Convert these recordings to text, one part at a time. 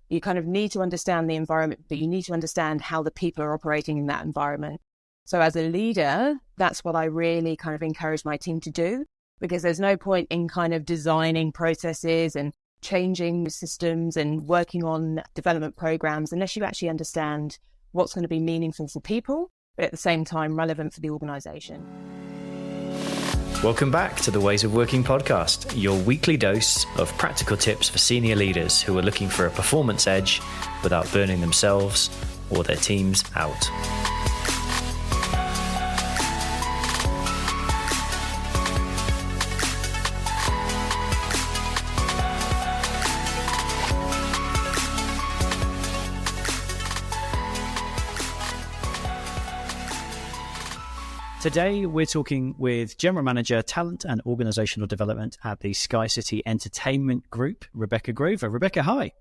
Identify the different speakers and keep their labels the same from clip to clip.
Speaker 1: You kind of need to understand the environment, but you need to understand how the people are operating in that environment. So as a leader, that's what I really kind of encourage my team to do, because there's no point in kind of designing processes and changing systems and working on development programs unless you actually understand what's going to be meaningful for people, but at the same time relevant for the organization.
Speaker 2: Welcome back to the Ways of Working podcast, your weekly dose of practical tips for senior leaders who are looking for a performance edge without burning themselves or their teams out. Today, we're talking with General Manager, Talent and Organizational Development at the SkyCity Entertainment Group, Rebecca Grover. Rebecca, hi.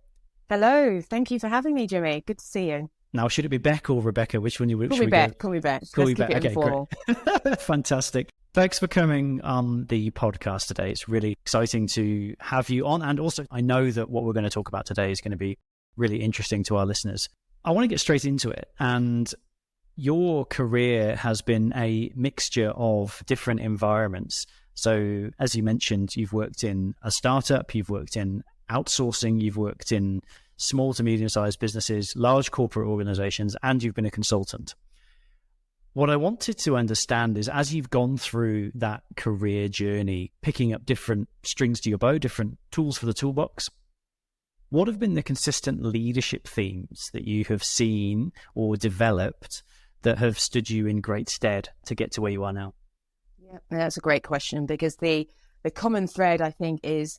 Speaker 1: Hello. Thank you for having me, Jimmy. Good to see you.
Speaker 2: Now, should it be Beck or Rebecca? Which one you would?
Speaker 1: Call me Beck. Call me Beck.
Speaker 2: Call me
Speaker 1: Beck.
Speaker 2: Okay, great. Fantastic. Thanks for coming on the podcast today. It's really exciting to have you on. And also, I know that what we're going to talk about today is going to be really interesting to our listeners. I want to get straight into it. And your career has been a mixture of different environments. So as you mentioned, you've worked in a startup, you've worked in outsourcing, you've worked in small to medium-sized businesses, large corporate organizations, and you've been a consultant. What I wanted to understand is, as you've gone through that career journey, picking up different strings to your bow, different tools for the toolbox, what have been the consistent leadership themes that you have seen or developed that have stood you in great stead to get to where you are now?
Speaker 1: Yeah, that's a great question, because the common thread, I think, is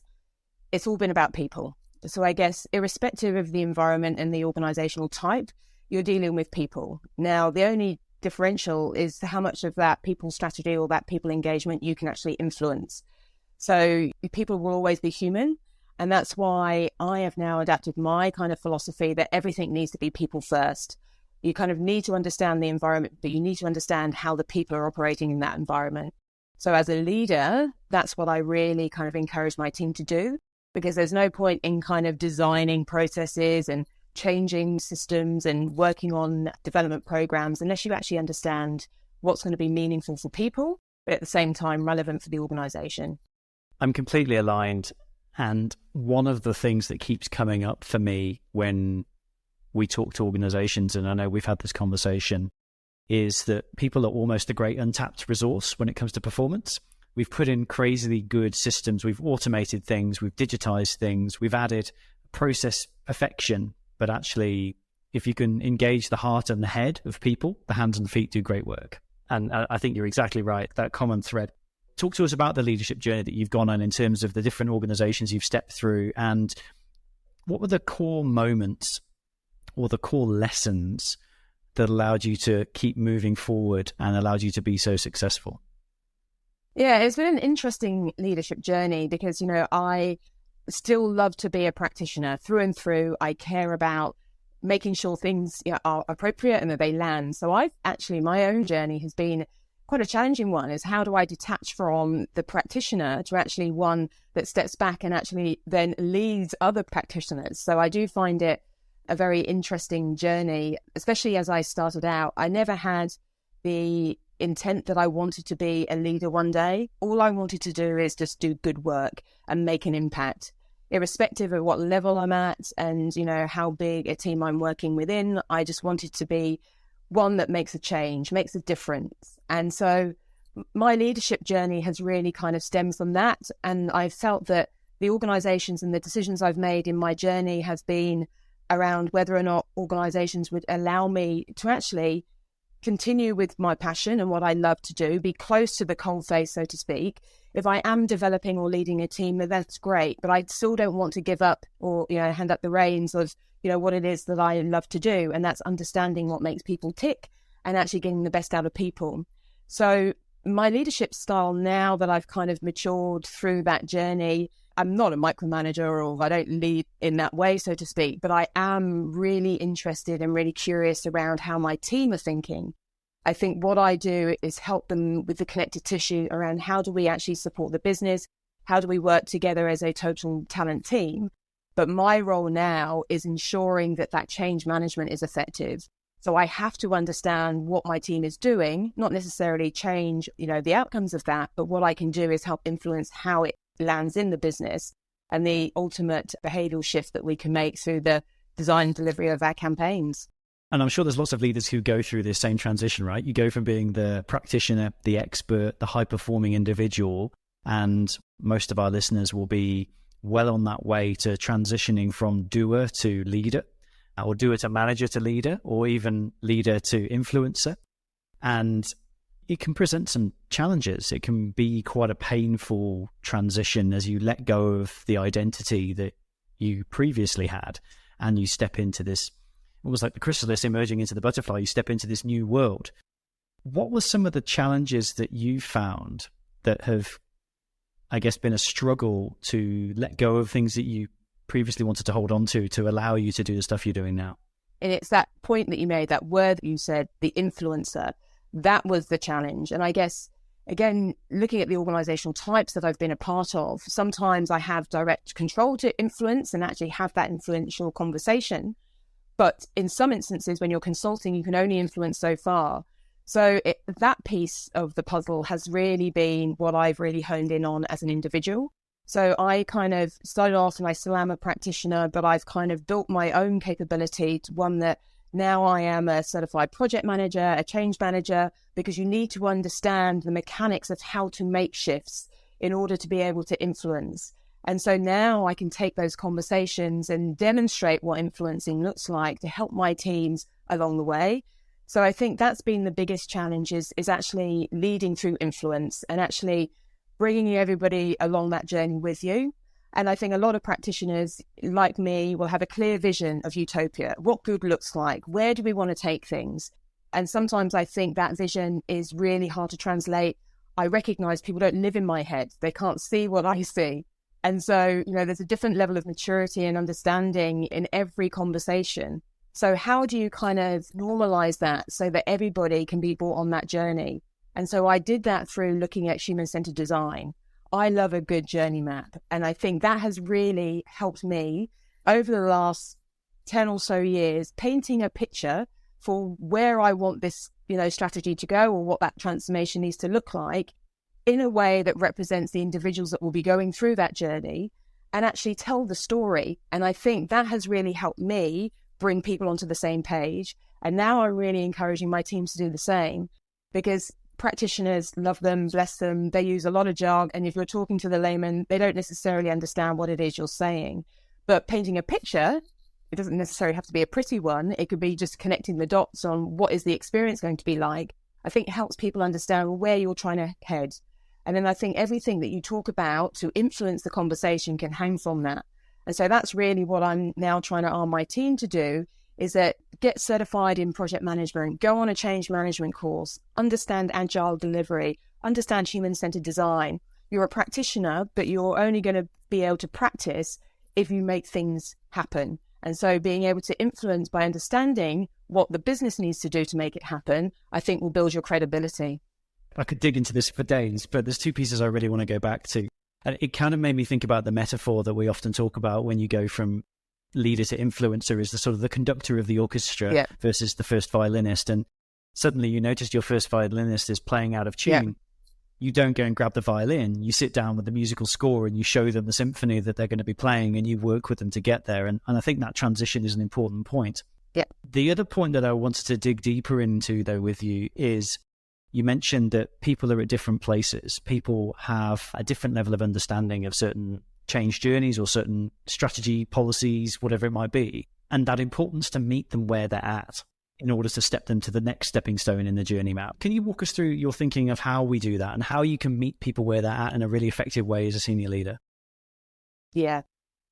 Speaker 1: it's all been about people. So I guess irrespective of the environment and the organizational type, you're dealing with people. Now, the only differential is how much of that people strategy or that people engagement you can actually influence. So people will always be human. And that's why I have now adapted my kind of philosophy that everything needs to be people first. You kind of need to understand the environment, but you need to understand how the people are operating in that environment. So as a leader, that's what I really kind of encourage my team to do, because there's no point in kind of designing processes and changing systems and working on development programs unless you actually understand what's going to be meaningful for people, but at the same time relevant for the organization.
Speaker 2: I'm completely aligned. And one of the things that keeps coming up for me when we talk to organizations, and I know we've had this conversation, is that people are almost a great untapped resource when it comes to performance. We've put in crazily good systems, we've automated things, we've digitized things, we've added process perfection, but actually, if you can engage the heart and the head of people, the hands and the feet do great work. And I think you're exactly right, that common thread. Talk to us about the leadership journey that you've gone on in terms of the different organizations you've stepped through, and what were the core moments or the core lessons that allowed you to keep moving forward and allowed you to be so successful?
Speaker 1: Yeah, it's been an interesting leadership journey because, I still love to be a practitioner through and through. I care about making sure things are appropriate and that they land. So my own journey has been quite a challenging one, is how do I detach from the practitioner to actually one that steps back and actually then leads other practitioners. So I do find it a very interesting journey, especially as I started out. I never had the intent that I wanted to be a leader one day. All I wanted to do is just do good work and make an impact, irrespective of what level I'm at and, how big a team I'm working within. I just wanted to be one that makes a change, makes a difference. And so my leadership journey has really kind of stemmed from that. And I felt that the organizations and the decisions I've made in my journey has been around whether or not organizations would allow me to actually continue with my passion and what I love to do, be close to the coalface, so to speak. If I am developing or leading a team, then that's great, but I still don't want to give up or, hand up the reins of, what it is that I love to do. And that's understanding what makes people tick and actually getting the best out of people. So my leadership style, now that I've kind of matured through that journey, I'm not a micromanager, or I don't lead in that way, so to speak, but I am really interested and really curious around how my team are thinking. I think what I do is help them with the connective tissue around how do we actually support the business? How do we work together as a total talent team? But my role now is ensuring that that change management is effective. So I have to understand what my team is doing, not necessarily change, the outcomes of that, but what I can do is help influence how it lands in the business and the ultimate behavioral shift that we can make through the design and delivery of our campaigns.
Speaker 2: And I'm sure there's lots of leaders who go through this same transition, right? You go from being the practitioner, the expert, the high-performing individual, and most of our listeners will be well on that way to transitioning from doer to leader, or doer to manager to leader, or even leader to influencer. And it can present some challenges. It can be quite a painful transition as you let go of the identity that you previously had and you step into this, almost like the chrysalis emerging into the butterfly, you step into this new world. What were some of the challenges that you found that have, I guess, been a struggle to let go of things that you previously wanted to hold on to allow you to do the stuff you're doing now?
Speaker 1: And it's that point that you made, that word that you said, the influencer, that was the challenge. And I guess, again, looking at the organizational types that I've been a part of, sometimes I have direct control to influence and actually have that influential conversation. But in some instances, when you're consulting, you can only influence so far. So that piece of the puzzle has really been what I've really honed in on as an individual. So I kind of started off, and I still am a practitioner, but I've kind of built my own capability to one that now I am a certified project manager, a change manager, because you need to understand the mechanics of how to make shifts in order to be able to influence. And so now I can take those conversations and demonstrate what influencing looks like to help my teams along the way. So I think that's been the biggest challenge is actually leading through influence and actually bringing everybody along that journey with you. And I think a lot of practitioners like me will have a clear vision of utopia, what good looks like, where do we want to take things? And sometimes I think that vision is really hard to translate. I recognize people don't live in my head. They can't see what I see. And so, there's a different level of maturity and understanding in every conversation. So how do you kind of normalize that so that everybody can be brought on that journey? And so I did that through looking at human-centered design. I love a good journey map. And I think that has really helped me over the last 10 or so years, painting a picture for where I want this, strategy to go or what that transformation needs to look like in a way that represents the individuals that will be going through that journey and actually tell the story. And I think that has really helped me bring people onto the same page. And now I'm really encouraging my teams to do the same, because practitioners, love them, bless them, they use a lot of jargon. And if you're talking to the layman, they don't necessarily understand what it is you're saying. But painting a picture, it doesn't necessarily have to be a pretty one. It could be just connecting the dots on what is the experience going to be like. I think it helps people understand where you're trying to head. And then I think everything that you talk about to influence the conversation can hang from that. And so that's really what I'm now trying to arm my team to do, is that get certified in project management, go on a change management course, understand agile delivery, understand human-centered design. You're a practitioner, but you're only going to be able to practice if you make things happen. And so being able to influence by understanding what the business needs to do to make it happen, I think will build your credibility.
Speaker 2: I could dig into this for days, but there's two pieces I really want to go back to. And it kind of made me think about the metaphor that we often talk about when you go from leader to influencer, is the sort of the conductor of the orchestra versus the first violinist. And suddenly you notice your first violinist is playing out of tune. Yeah. You don't go and grab the violin. You sit down with the musical score and you show them the symphony that they're going to be playing, and you work with them to get there. And I think that transition is an important point.
Speaker 1: Yeah.
Speaker 2: The other point that I wanted to dig deeper into, though, with you is you mentioned that people are at different places. People have a different level of understanding of certain change journeys or certain strategy policies, whatever it might be, and that importance to meet them where they're at in order to step them to the next stepping stone in the journey map. Can you walk us through your thinking of how we do that and how you can meet people where they're at in a really effective way as a senior leader?
Speaker 1: Yeah.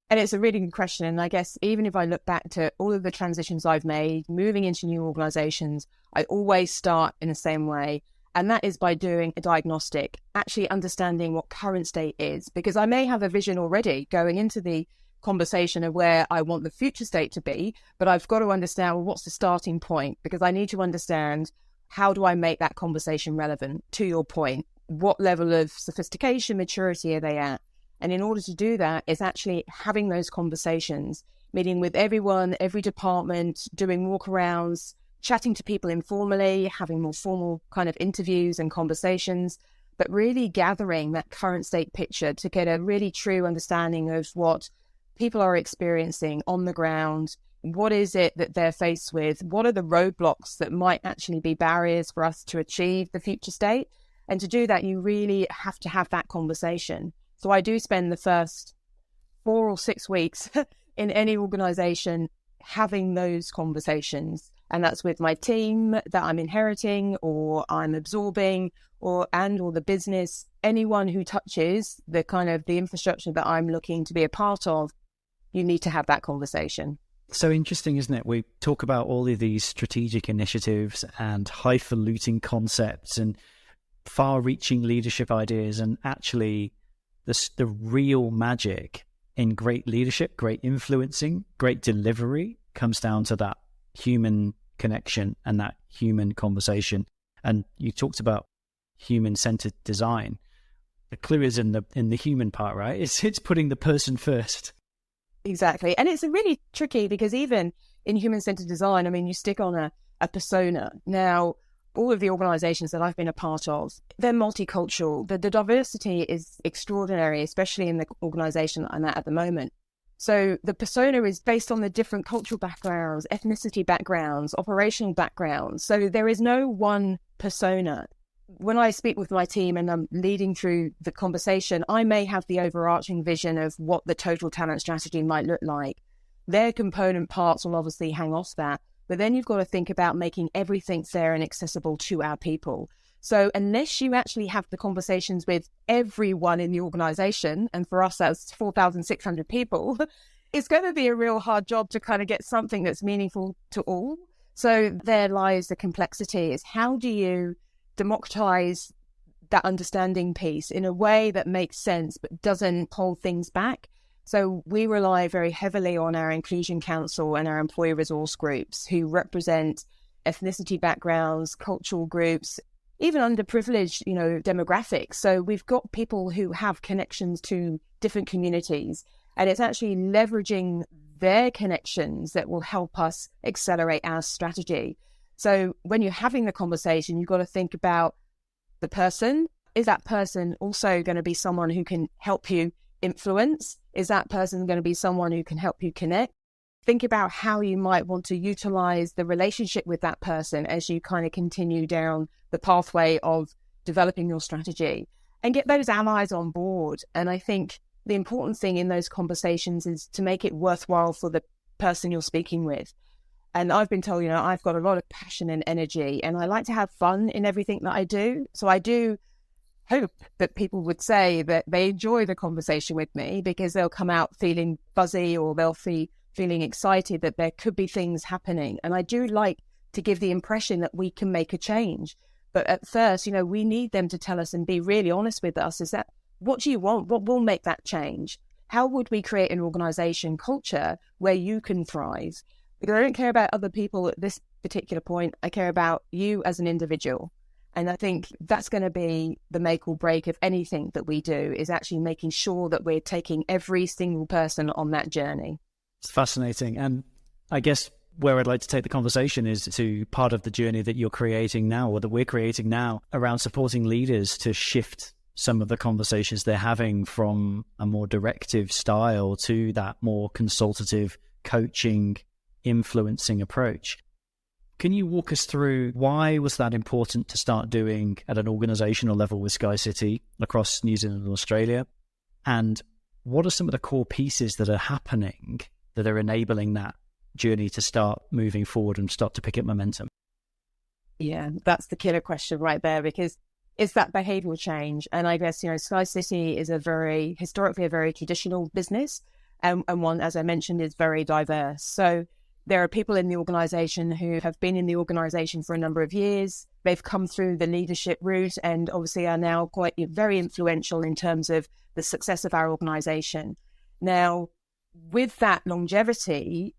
Speaker 1: And it's a really good question. And I guess even if I look back to all of the transitions I've made, moving into new organizations, I always start in the same way. And that is by doing a diagnostic, actually understanding what current state is, because I may have a vision already going into the conversation of where I want the future state to be, but I've got to understand, well, what's the starting point? Because I need to understand, how do I make that conversation relevant? To your point, what level of sophistication, maturity are they at? And in order to do that, it's actually having those conversations, meeting with everyone, every department, doing walkarounds, chatting to people informally, having more formal kind of interviews and conversations, but really gathering that current state picture to get a really true understanding of what people are experiencing on the ground. What is it that they're faced with? What are the roadblocks that might actually be barriers for us to achieve the future state? And to do that, you really have to have that conversation. So I do spend the first 4 or 6 weeks in any organization having those conversations. And that's with my team that I'm inheriting or I'm absorbing or the business, anyone who touches the kind of the infrastructure that I'm looking to be a part of, you need to have that conversation.
Speaker 2: So interesting, isn't it? We talk about all of these strategic initiatives and highfalutin concepts and far-reaching leadership ideas, and actually the real magic in great leadership, great influencing, great delivery comes down to that human connection and that human conversation. And you talked about human-centered design. The clue is in the human part, right? It's putting the person first.
Speaker 1: Exactly. And it's really tricky because even in human-centered design, I mean, you stick on a persona. Now, all of the organizations that I've been a part of, they're multicultural. The diversity is extraordinary, especially in the organization that I'm at the moment. So the persona is based on the different cultural backgrounds, ethnicity backgrounds, operational backgrounds. So there is no one persona. When I speak with my team and I'm leading through the conversation, I may have the overarching vision of what the total talent strategy might look like. Their component parts will obviously hang off that. But then you've got to think about making everything fair and accessible to our people. So unless you actually have the conversations with everyone in the organization, and for us that's 4,600 people, it's going to be a real hard job to kind of get something that's meaningful to all. So there lies the complexity, is how do you democratize that understanding piece in a way that makes sense but doesn't hold things back. So we rely very heavily on our Inclusion Council and our employee resource groups who represent ethnicity backgrounds, cultural groups, even underprivileged, demographics. So we've got people who have connections to different communities, and it's actually leveraging their connections that will help us accelerate our strategy. So when you're having the conversation, you've got to think about the person. Is that person also going to be someone who can help you influence? Is that person going to be someone who can help you connect? Think about how you might want to utilize the relationship with that person as you kind of continue down the pathway of developing your strategy, and get those allies on board. And I think the important thing in those conversations is to make it worthwhile for the person you're speaking with. And I've been told, I've got a lot of passion and energy, and I like to have fun in everything that I do. So I do hope that people would say that they enjoy the conversation with me, because they'll come out feeling buzzy, or they'll feeling excited that there could be things happening. And I do like to give the impression that we can make a change. But at first, we need them to tell us and be really honest with us. Is that, what do you want? What will make that change? How would we create an organization culture where you can thrive? Because I don't care about other people at this particular point. I care about you as an individual. And I think that's going to be the make or break of anything that we do, is actually making sure that we're taking every single person on that journey.
Speaker 2: It's fascinating. And I guess where I'd like to take the conversation is to part of the journey that you're creating now, or that we're creating now, around supporting leaders to shift some of the conversations they're having from a more directive style to that more consultative, coaching, influencing approach. Can you walk us through why was that important to start doing at an organizational level with SkyCity across New Zealand and Australia? And what are some of the core pieces that are happening that are enabling that journey to start moving forward and start to pick up momentum?
Speaker 1: Yeah, that's the killer question right there, because it's that behavioral change. And I guess, SkyCity is historically a very traditional business, and one, as I mentioned, is very diverse. So there are people in the organization who have been in the organization for a number of years. They've come through the leadership route and obviously are now quite very influential in terms of the success of our organization. Now, with that longevity,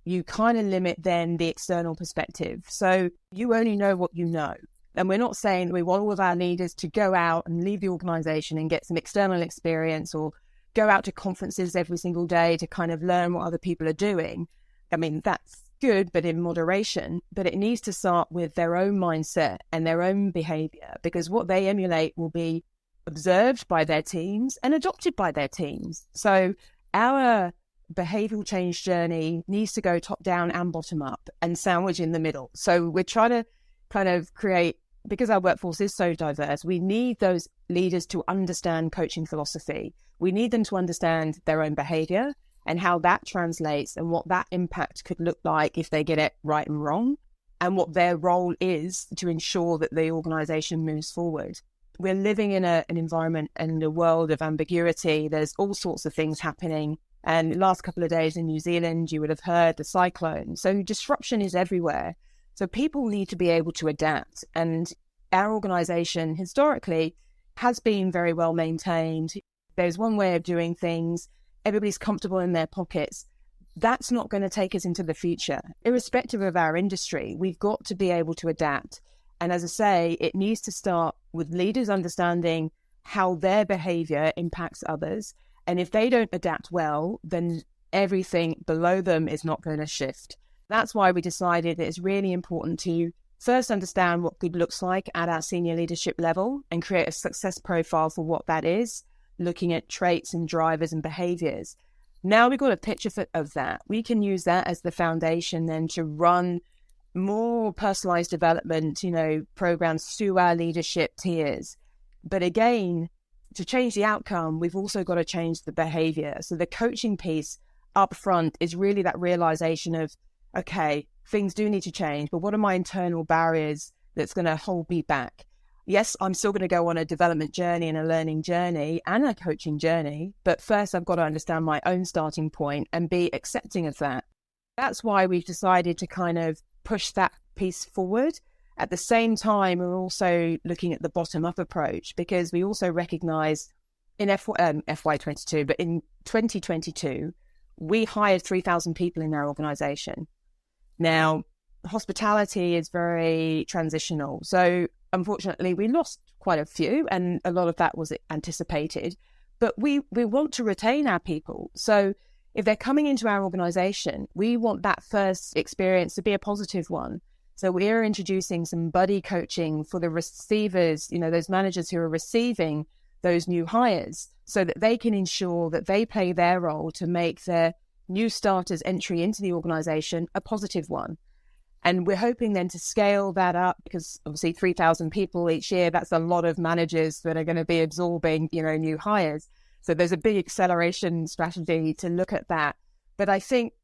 Speaker 1: you kind of limit then the external perspective. So you only know what you know. And we're not saying we want all of our leaders to go out and leave the organization and get some external experience or go out to conferences every single day to kind of learn what other people are doing. I mean, that's good, but in moderation. But it needs to start with their own mindset and their own behavior, because what they emulate will be observed by their teams and adopted by their teams. So our behavioral change journey needs to go top down and bottom up and sandwich in the middle. So we're trying to kind of create, because our workforce is so diverse, we need those leaders to understand coaching philosophy. We need them to understand their own behavior and how that translates and what that impact could look like if they get it right and wrong, and what their role is to ensure that the organization moves forward. We're living in an environment and a world of ambiguity. There's all sorts of things happening. And the last couple of days in New Zealand, you would have heard the cyclone. So disruption is everywhere. So people need to be able to adapt. And our organization historically has been very well maintained. There's one way of doing things. Everybody's comfortable in their pockets. That's not going to take us into the future. Irrespective of our industry, we've got to be able to adapt. And as I say, it needs to start with leaders understanding how their behavior impacts others. And if they don't adapt well, then everything below them is not going to shift. That's why we decided that it's really important to first understand what good looks like at our senior leadership level and create a success profile for what that is, looking at traits and drivers and behaviors. Now we've got a picture of that. We can use that as the foundation then to run more personalized development, programs through our leadership tiers. But again, to change the outcome, we've also got to change the behavior. So the coaching piece up front is really that realization of, okay, things do need to change, but what are my internal barriers that's going to hold me back? Yes, I'm still going to go on a development journey and a learning journey and a coaching journey, but first I've got to understand my own starting point and be accepting of that. That's why we've decided to kind of push that piece forward. At the same time, we're also looking at the bottom-up approach, because we also recognize in FY22, but in 2022, we hired 3,000 people in our organization. Now, hospitality is very transitional. So unfortunately, we lost quite a few, and a lot of that was anticipated. But we want to retain our people. So if they're coming into our organization, we want that first experience to be a positive one. So we're introducing some buddy coaching for the receivers, those managers who are receiving those new hires, so that they can ensure that they play their role to make their new starters' entry into the organization a positive one. And we're hoping then to scale that up, because obviously 3,000 people each year, that's a lot of managers that are going to be absorbing, new hires. So there's a big acceleration strategy to look at that. But I think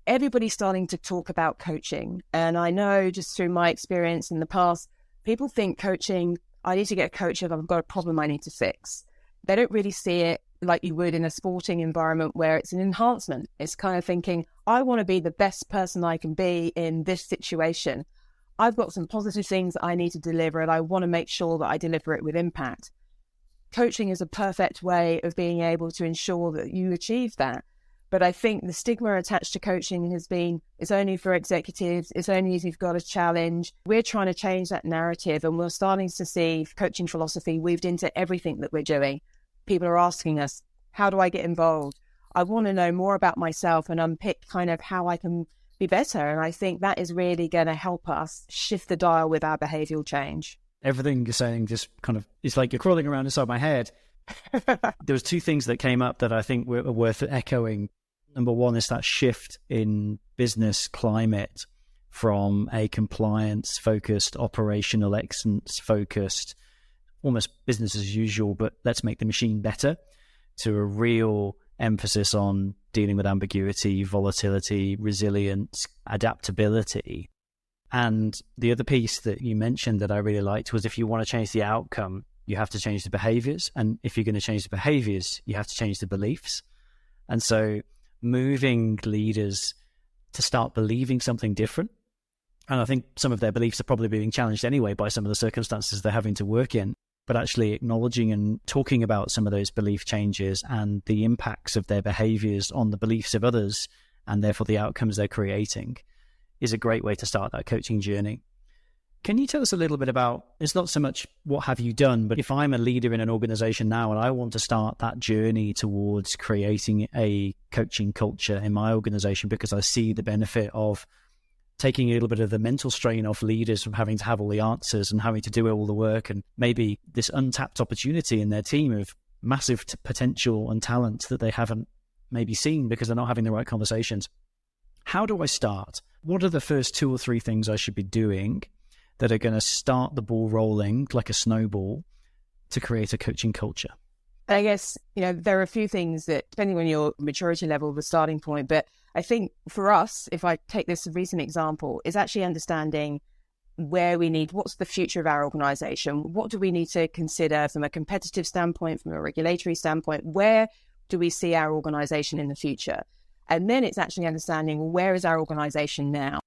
Speaker 1: everybody's starting to talk about coaching. And I know just through my experience in the past, people think coaching, I need to get a coach if I've got a problem I need to fix. They don't really see it like you would in a sporting environment where it's an enhancement. It's kind of thinking, I want to be the best person I can be in this situation. I've got some positive things that I need to deliver, and I want to make sure that I deliver it with impact. Coaching is a perfect way of being able to ensure that you achieve that. But I think the stigma attached to coaching has been, it's only for executives, it's only if you've got a challenge. We're trying to change that narrative, and we're starting to see coaching philosophy weaved into everything that we're doing. People are asking us, how do I get involved? I want to know more about myself and unpick kind of how I can be better. And I think that is really going to help us shift the dial with our behavioral change.
Speaker 2: Everything you're saying just kind of, it's like you're crawling around inside my head. There was two things that came up that I think were worth echoing. Number one is that shift in business climate from a compliance-focused, operational excellence-focused, almost business as usual, but let's make the machine better, to a real emphasis on dealing with ambiguity, volatility, resilience, adaptability. And the other piece that you mentioned that I really liked was, if you want to change the outcome, you have to change the behaviors. And if you're going to change the behaviors, you have to change the beliefs. And so moving leaders to start believing something different. And I think some of their beliefs are probably being challenged anyway by some of the circumstances they're having to work in, but actually acknowledging and talking about some of those belief changes and the impacts of their behaviors on the beliefs of others, and therefore the outcomes they're creating, is a great way to start that coaching journey. Can you tell us a little bit about, it's not so much what have you done, but if I'm a leader in an organization now and I want to start that journey towards creating a coaching culture in my organization because I see the benefit of taking a little bit of the mental strain off leaders from having to have all the answers and having to do all the work, and maybe this untapped opportunity in their team of massive potential and talent that they haven't maybe seen because they're not having the right conversations. How do I start? What are the first 2 or 3 things I should be doing that are going to start the ball rolling like a snowball to create a coaching culture?
Speaker 1: I guess, there are a few things that, depending on your maturity level, the starting point, but I think for us, if I take this recent example, is actually understanding what's the future of our organization? What do we need to consider from a competitive standpoint, from a regulatory standpoint? Where do we see our organization in the future? And then it's actually understanding, where is our organization now?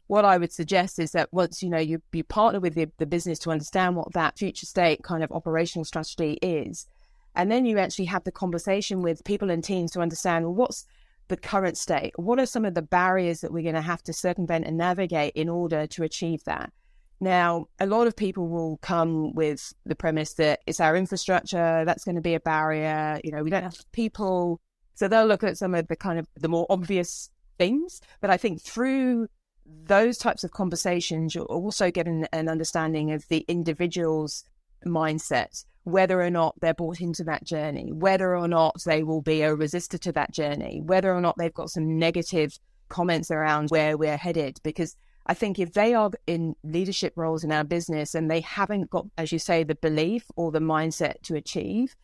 Speaker 1: What I would suggest is that once, you partner with the business to understand what that future state kind of operational strategy is, and then you actually have the conversation with people and teams to understand, well, what's the current state? What are some of the barriers that we're going to have to circumvent and navigate in order to achieve that? Now, a lot of people will come with the premise that it's our infrastructure, that's going to be a barrier, we don't have people. So they'll look at some of the kind of the more obvious things. But I think through those types of conversations, you'll also get an understanding of the individual's mindset, whether or not they're bought into that journey, whether or not they will be a resistor to that journey, whether or not they've got some negative comments around where we're headed. Because I think if they are in leadership roles in our business and they haven't got, as you say, the belief or the mindset to achieve,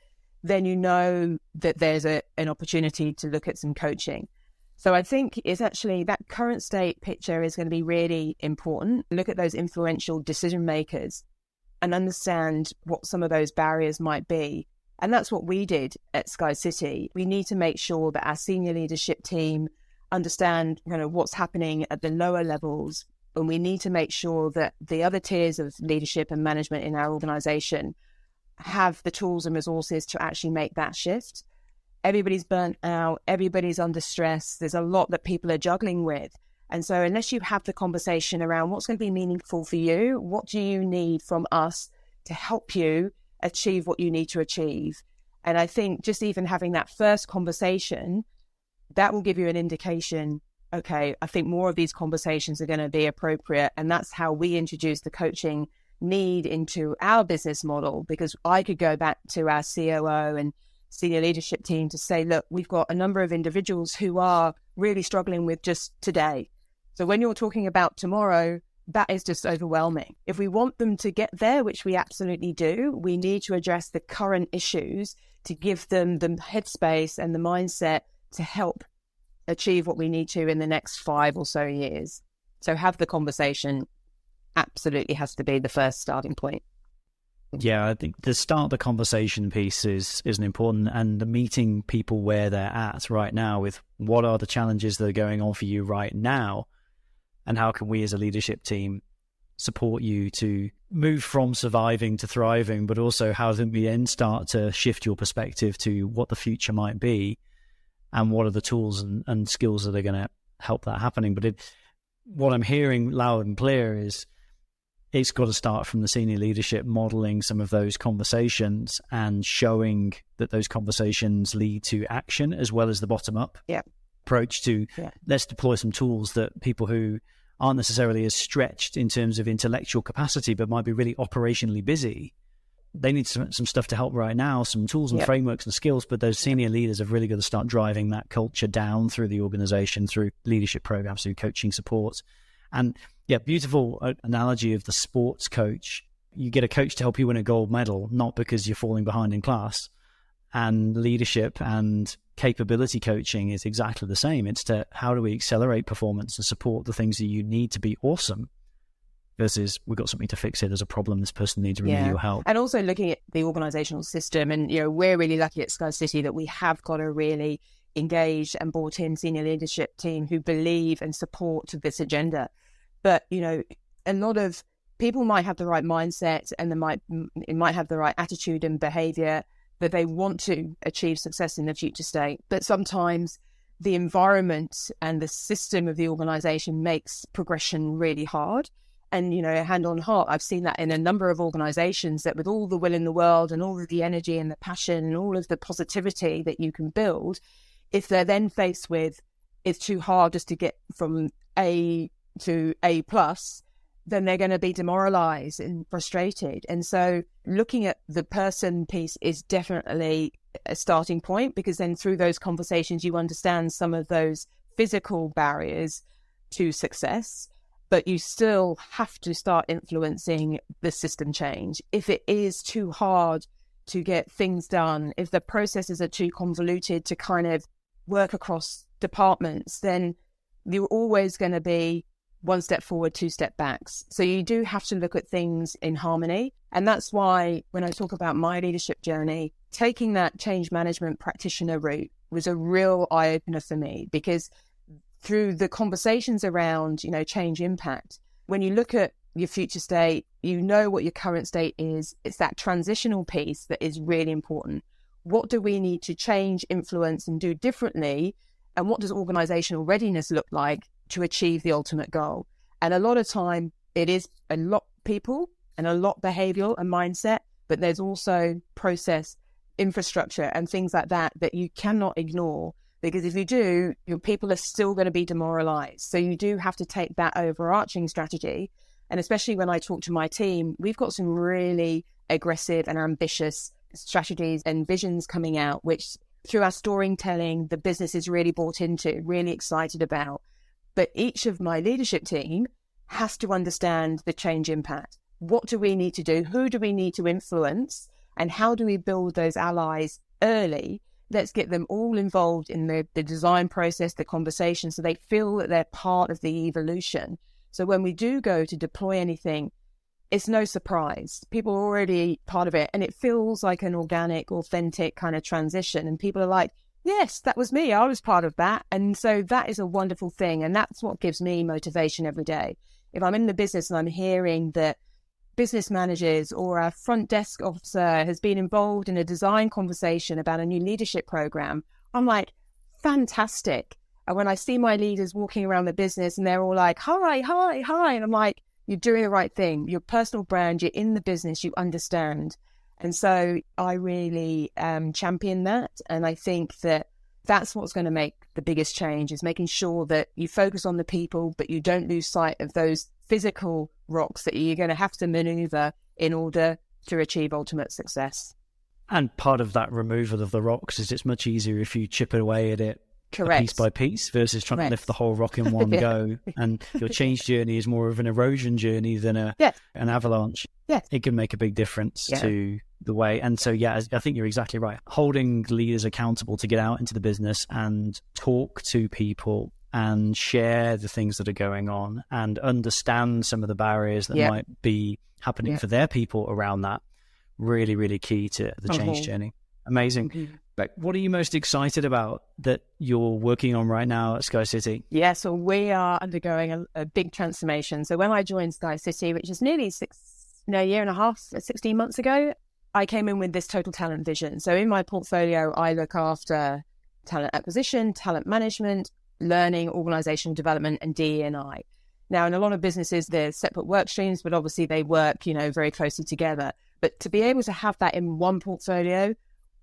Speaker 1: then you know that there's an opportunity to look at some coaching. So I think it's actually that current state picture is going to be really important. Look at those influential decision makers and understand what some of those barriers might be. And that's what we did at SkyCity. We need to make sure that our senior leadership team understand what's happening at the lower levels. And we need to make sure that the other tiers of leadership and management in our organization have the tools and resources to actually make that shift. Everybody's burnt out, everybody's under stress. There's a lot that people are juggling with. And so unless you have the conversation around what's going to be meaningful for you, what do you need from us to help you achieve what you need to achieve? And I think just even having that first conversation, that will give you an indication, okay, I think more of these conversations are going to be appropriate. And that's how we introduce the coaching need into our business model, because I could go back to our COO and senior leadership team to say, look, we've got a number of individuals who are really struggling with just today. So when you're talking about tomorrow, that is just overwhelming. If we want them to get there, which we absolutely do, we need to address the current issues to give them the headspace and the mindset to help achieve what we need to in the next 5 or so years. So have the conversation absolutely has to be the first starting point.
Speaker 2: Yeah, I think the start the conversation piece is an important, and the meeting people where they're at right now with what are the challenges that are going on for you right now, and how can we as a leadership team support you to move from surviving to thriving, but also how can we then start to shift your perspective to what the future might be and what are the tools and skills that are going to help that happening. But what I'm hearing loud and clear is it's got to start from the senior leadership modeling some of those conversations and showing that those conversations lead to action, as well as the bottom-up approach to let's deploy some tools that people who aren't necessarily as stretched in terms of intellectual capacity but might be really operationally busy. They need some stuff to help right now, some tools and frameworks and skills, but those senior leaders have really got to start driving that culture down through the organization, through leadership programs, through coaching support. And beautiful analogy of the sports coach. You get a coach to help you win a gold medal, not because you're falling behind in class. And leadership and capability coaching is exactly the same. It's to how do we accelerate performance and support the things that you need to be awesome versus we've got something to fix it. There's a problem. This person needs remedial help.
Speaker 1: And also looking at the organizational system. And, we're really lucky at SkyCity that we have got a really engaged and bought in senior leadership team who believe and support this agenda. But, a lot of people might have the right mindset and it might have the right attitude and behavior that they want to achieve success in the future state. But sometimes the environment and the system of the organization makes progression really hard. And, hand on heart, I've seen that in a number of organizations, that with all the will in the world and all of the energy and the passion and all of the positivity that you can build, if they're then faced with, it's too hard just to get from A to A plus, then they're going to be demoralized and frustrated. And so looking at the person piece is definitely a starting point, because then through those conversations, you understand some of those physical barriers to success, but you still have to start influencing the system change. If it is too hard to get things done, if the processes are too convoluted to kind of work across departments, then you're always going to be one step forward, two step backs. So you do have to look at things in harmony. And that's why when I talk about my leadership journey, taking that change management practitioner route was a real eye-opener for me, because through the conversations around, change impact, when you look at your future state, what your current state is. It's that transitional piece that is really important. What do we need to change, influence, and do differently? And what does organizational readiness look like to achieve the ultimate goal? And a lot of time, it is a lot people and a lot behavioral and mindset, but there's also process, infrastructure, and things like that you cannot ignore. Because if you do, your people are still going to be demoralized. So you do have to take that overarching strategy. And especially when I talk to my team, we've got some really aggressive and ambitious strategies and visions coming out, which through our storytelling, the business is really bought into, really excited about. But each of my leadership team has to understand the change impact. What do we need to do? Who do we need to influence? And how do we build those allies early? Let's get them all involved in the design process, the conversation, so they feel that they're part of the evolution. So when we do go to deploy anything, it's no surprise. People are already part of it, and it feels like an organic, authentic kind of transition. And people are like, yes, that was me. I was part of that. And so that is a wonderful thing. And that's what gives me motivation every day. If I'm in the business and I'm hearing that business managers or our front desk officer has been involved in a design conversation about a new leadership program, I'm like, fantastic. And when I see my leaders walking around the business and they're all like, hi, hi, hi. And I'm like, you're doing the right thing. Your personal brand, you're in the business, you understand. And so I really champion that. And I think that that's what's going to make the biggest change, is making sure that you focus on the people, but you don't lose sight of those physical rocks that you're going to have to maneuver in order to achieve ultimate success.
Speaker 2: And part of that removal of the rocks is it's much easier if you chip away at it
Speaker 1: Correct.
Speaker 2: Piece by piece versus trying to lift the whole rock in one go. And your change journey is more of an erosion journey than an avalanche.
Speaker 1: Yes.
Speaker 2: It can make a big difference to the way. And so, I think you're exactly right. Holding leaders accountable to get out into the business and talk to people and share the things that are going on and understand some of the barriers that might be happening for their people around that. Really, really key to the change journey. Amazing.
Speaker 1: Mm-hmm.
Speaker 2: But what are you most excited about that you're working on right now at SkyCity?
Speaker 1: Yeah, so we are undergoing a big transformation. So when I joined SkyCity, which is nearly a year and a half, 16 months ago, I came in with this total talent vision. So in my portfolio, I look after talent acquisition, talent management, learning, organizational development, and DE&I. Now, in a lot of businesses, there's separate work streams, but obviously they work, very closely together. But to be able to have that in one portfolio,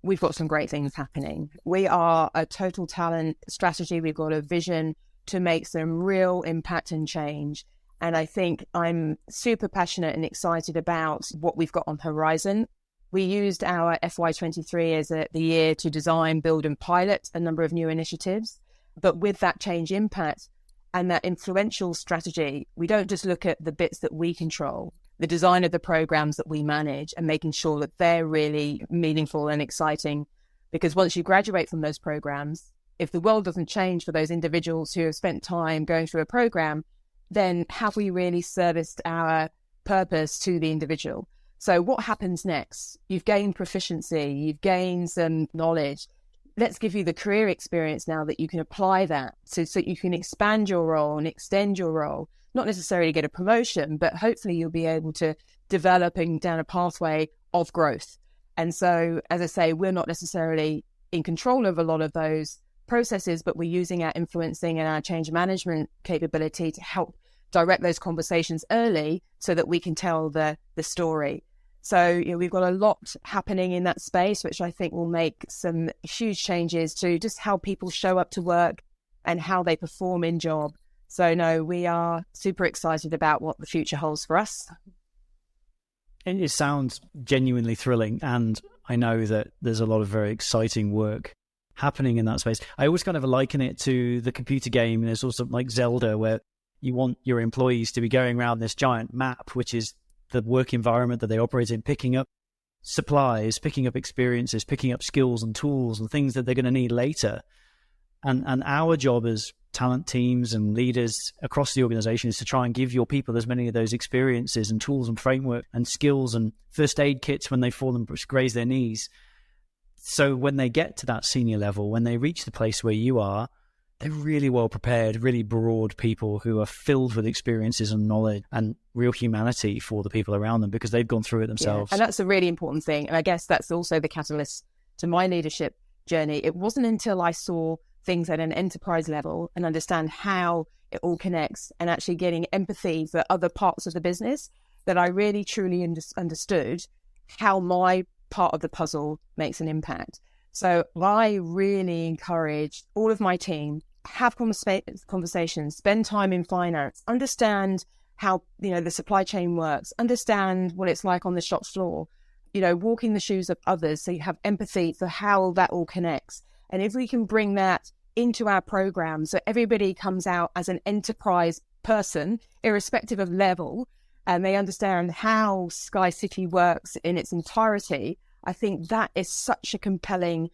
Speaker 1: we've got some great things happening. We are a total talent strategy. We've got a vision to make some real impact and change. And I think I'm super passionate and excited about what we've got on horizon. We used our FY23 as the year to design, build, and pilot a number of new initiatives. But with that change impact and that influential strategy, we don't just look at the bits that we control, the design of the programs that we manage, and making sure that they're really meaningful and exciting. Because once you graduate from those programs, if the world doesn't change for those individuals who have spent time going through a program, then have we really serviced our purpose to the individual? So what happens next? You've gained proficiency, you've gained some knowledge. Let's give you the career experience now that you can apply that so you can expand your role and extend your role. Not necessarily get a promotion, but hopefully you'll be able to develop down a pathway of growth. And so, as I say, we're not necessarily in control of a lot of those processes, but we're using our influencing and our change management capability to help direct those conversations early so that we can tell the story. So we've got a lot happening in that space, which I think will make some huge changes to just how people show up to work and how they perform in job. So no, we are super excited about what the future holds for us.
Speaker 2: And it sounds genuinely thrilling. And I know that there's a lot of very exciting work happening in that space. I always kind of liken it to the computer game. There's also like Zelda, where you want your employees to be going around this giant map, which is the work environment that they operate in, picking up supplies, picking up experiences, picking up skills and tools and things that they're going to need later. And our job as talent teams and leaders across the organization is to try and give your people as many of those experiences and tools and framework and skills and first aid kits when they fall and graze their knees. So when they get to that senior level, when they reach the place where you are, they're really well prepared, really broad people who are filled with experiences and knowledge and real humanity for the people around them because they've gone through it themselves.
Speaker 1: Yeah, and that's a really important thing. And I guess that's also the catalyst to my leadership journey. It wasn't until I saw things at an enterprise level and understand how it all connects and actually getting empathy for other parts of the business that I really truly understood how my part of the puzzle makes an impact. So I really encourage all of my team, have conversations, spend time in finance, understand how, the supply chain works, understand what it's like on the shop floor, walking the shoes of others. So you have empathy for how that all connects. And if we can bring that into our program, so everybody comes out as an enterprise person, irrespective of level, and they understand how SkyCity works in its entirety, I think that is such a compelling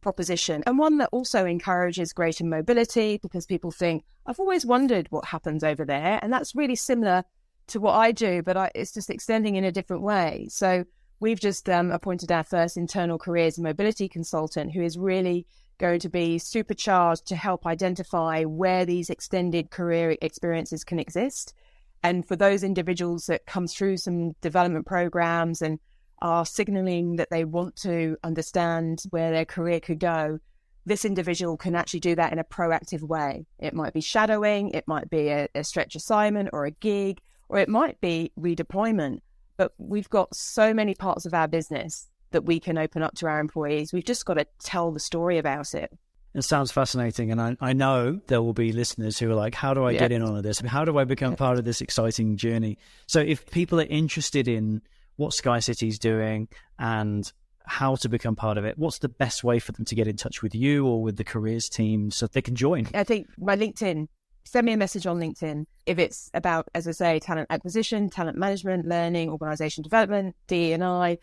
Speaker 1: proposition, and one that also encourages greater mobility, because people think, I've always wondered what happens over there. And that's really similar to what I do, but it's just extending in a different way. So we've just appointed our first internal careers and mobility consultant, who is really going to be supercharged to help identify where these extended career experiences can exist. And for those individuals that come through some development programs and are signaling that they want to understand where their career could go, this individual can actually do that in a proactive way. It might be shadowing, it might be a stretch assignment or a gig, or it might be redeployment. But we've got so many parts of our business that we can open up to our employees. We've just got to tell the story about it.
Speaker 2: It sounds fascinating. And I know there will be listeners who are like, how do I get in on this? How do I become part of this exciting journey? So if people are interested in what SkyCity is doing and how to become part of it, what's the best way for them to get in touch with you or with the careers team so they can join? I think
Speaker 1: my LinkedIn, send me a message on LinkedIn. If it's about, as I say, talent acquisition, talent management, learning, organization development, DE&I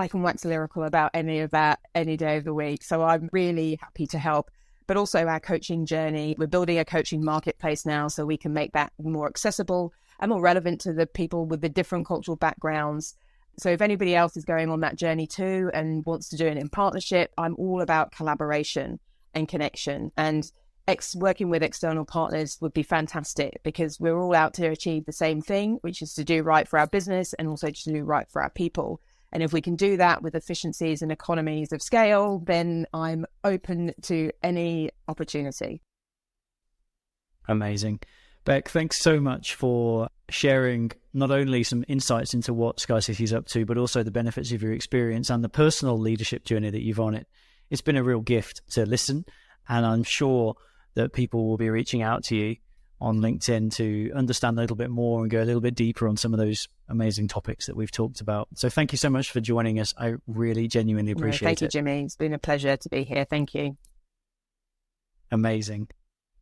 Speaker 1: can wax lyrical about any of that any day of the week. So I'm really happy to help. But also our coaching journey. We're building a coaching marketplace now so we can make that more accessible and more relevant to the people with the different cultural backgrounds. So if anybody else is going on that journey too and wants to do it in partnership, I'm all about collaboration and connection. And working with external partners would be fantastic, because we're all out to achieve the same thing, which is to do right for our business and also to do right for our people. And if we can do that with efficiencies and economies of scale, then I'm open to any opportunity.
Speaker 2: Amazing. Beck, thanks so much for sharing not only some insights into what SkyCity is up to, but also the benefits of your experience and the personal leadership journey that you've on it. It's been a real gift to listen, and I'm sure that people will be reaching out to you on LinkedIn to understand a little bit more and go a little bit deeper on some of those amazing topics that we've talked about. So thank you so much for joining us. I really genuinely appreciate it.
Speaker 1: Thank you, Jimmy. It's been a pleasure to be here. Thank you.
Speaker 2: Amazing.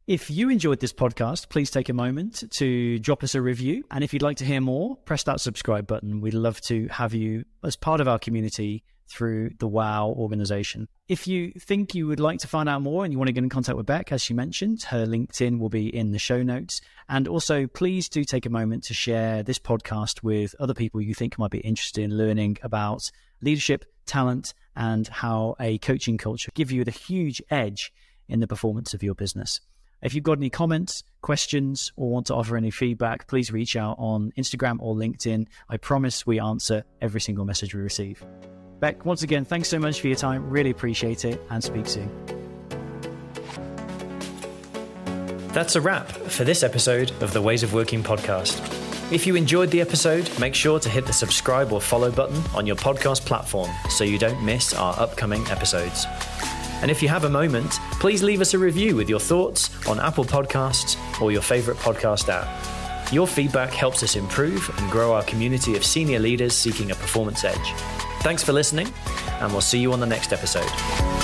Speaker 2: If you enjoyed this podcast, please take a moment to drop us a review. And if you'd like to hear more, press that subscribe button. We'd love to have you as part of our community through the WOW organization. If you think you would like to find out more and you want to get in contact with Beck, as she mentioned, her LinkedIn will be in the show notes. And also, please do take a moment to share this podcast with other people you think might be interested in learning about leadership, talent, and how a coaching culture give you the huge edge in the performance of your business. If you've got any comments, questions, or want to offer any feedback, please reach out on Instagram or LinkedIn. I promise we answer every single message we receive. Beck, once again, thanks so much for your time. Really appreciate it, and speak soon. That's a wrap for this episode of the Ways of Working podcast. If you enjoyed the episode, make sure to hit the subscribe or follow button on your podcast platform so you don't miss our upcoming episodes. And if you have a moment, please leave us a review with your thoughts on Apple Podcasts or your favorite podcast app. Your feedback helps us improve and grow our community of senior leaders seeking a performance edge. Thanks for listening, and we'll see you on the next episode.